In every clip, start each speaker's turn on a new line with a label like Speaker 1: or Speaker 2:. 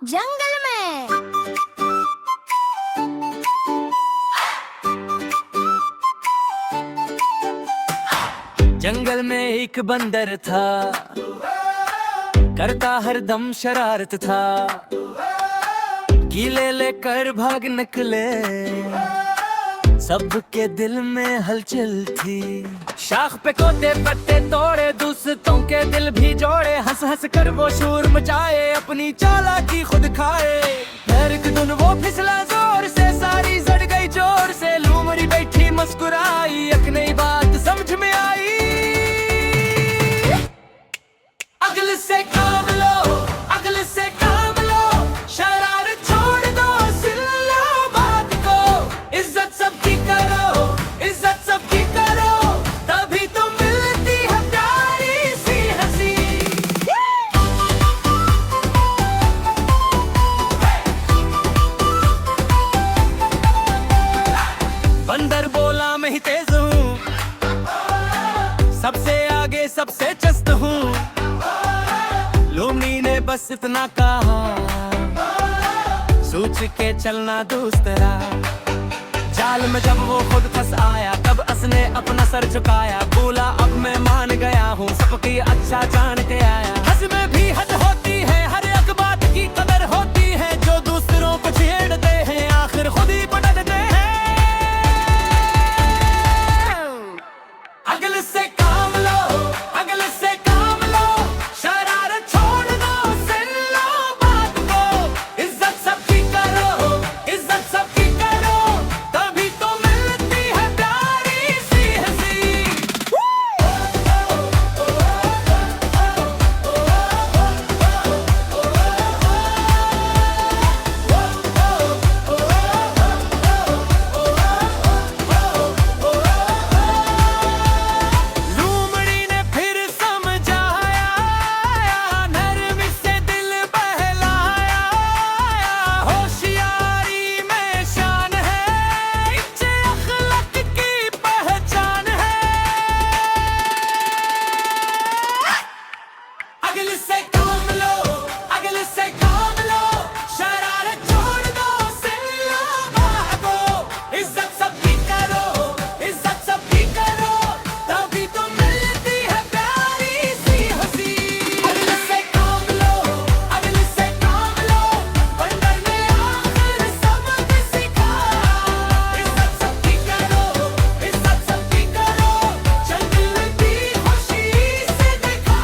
Speaker 1: जंगल में।
Speaker 2: जंगल में एक बंदर था, करता हरदम शरारत था। कीले लेकर भाग निकले, सबके दिल में हलचल थी। शाख पे कोते पत्ते तोड़े, दोस्तों के दिल भी जोड़े। हंस हंस कर वो शोर मचाए, अपनी चालाकी खुद खाए। पैर की धुन वो फिसला जोर से, सारी सड़ गई जोर से। लूमड़ी बैठी मुस्कुराई, एक नई बात समझ में आई। अगले से काम लो, अगले से काम लो, शरारत छोड़ दो, सुन लो बात को। इज्जत सबकी करो, इज्जत सबकी करो, तभी तो मिलती है प्यारी सी हंसी। बंदर बोला मैं ही तेज हूँ, सबसे आगे सबसे चस्त हूँ। लूमड़ी ने बस इतना कहा, सोच के चलना दूसरा। जाल में जब वो खुद फंस आया, तब उसने अपना सर झुकाया। बोला अब मैं मान गया हूँ, सबकी अच्छा जान के आया। हंस में भी हद होती है, हर एक बात की कदर होती है। जो दूसरों को छेड़ते हैं, आखिर खुद ही पटकते हैं। अगले से काम लो, अगले से काम लो, शरारत छोड़ दो, सुन लो बात को। इज्जत सबकी करो, इज्जत सबकी करो, तभी तो मिलती है प्यारी सी हंसी। लूमड़ी ने फिर समझाया, नरमी से दिल बहलाया। होशियारी में शान है, इच्चे अखलाक की पहचान है। अगले से काम लो, अगले से काम लो, शरारत छोड़ दो, सुन लो बात को। इज्जत सबकी करो, इज्जत सबकी करो, तभी तो मिलती है प्यारी सी हंसी। अगले से काम लो, अगले से काम लो, बंदर ने आखिर सबक सीखा। इज्जत सबकी करो, इज्जत सबकी करो, जंगल की खुशी से देखा।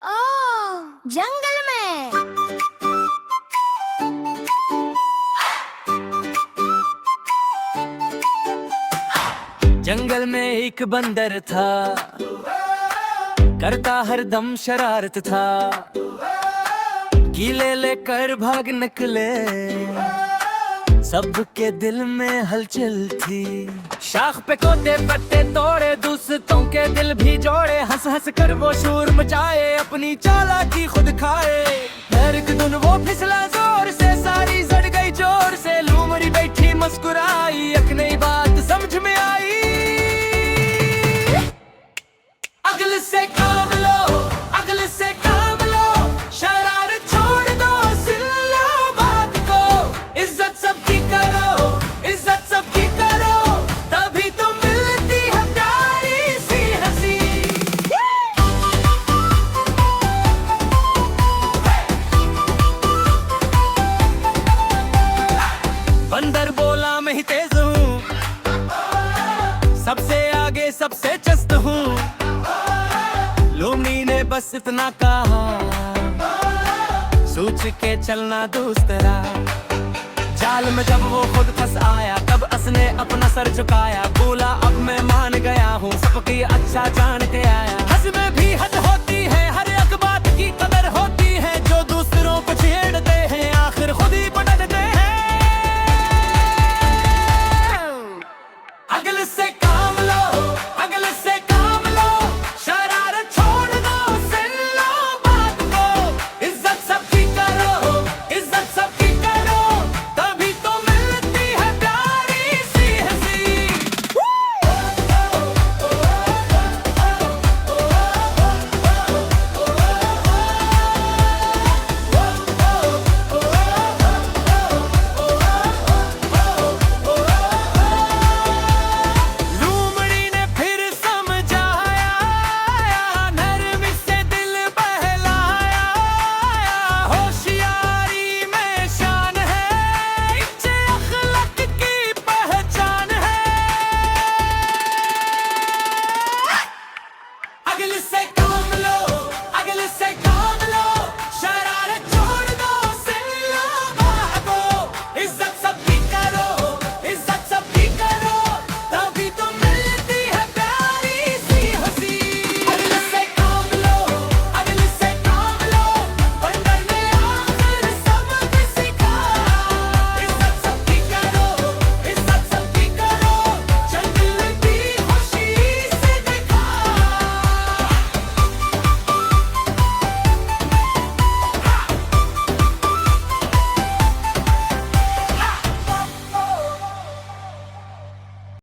Speaker 1: ओह, जंगल में।
Speaker 2: जंगल में एक बंदर था, करता हरदम शरारत था। कीले लेकर भाग निकले, सबके दिल में हलचल थी। शाख पे कोते पत्ते तोड़े, दोस्तों के दिल भी जोड़े। हंस हंस कर वो शोर मचाए, अपनी चालाकी खुद खाए। पैर की धुन वो फिसला जोर से, सारी सड़ गई जोर से। लूमड़ी बैठी मुस्कुराई, एक नई बात समझ में आई। अगले से काम लो, अगले से काम लो, शरारत छोड़ दो, सुन लो बात को। इज्जत सबकी करो, इज्जत सबकी करो, तभी तो मिलती है प्यारी सी हंसी। बंदर बोला मैं ही तेज हूँ, सबसे आगे सबसे चस्त हूँ। लूमड़ी ने बस इतना कहा, सोच के चलना दूसरा। जाल में जब वो खुद फंस आया, तब उसने अपना सर झुकाया। बोला अब मैं मान गया हूँ, सबकी अच्छा जान के आया। हंस में भी हद होती है, हर एक बात की कदर होती है। जो दूसरों को छेड़ते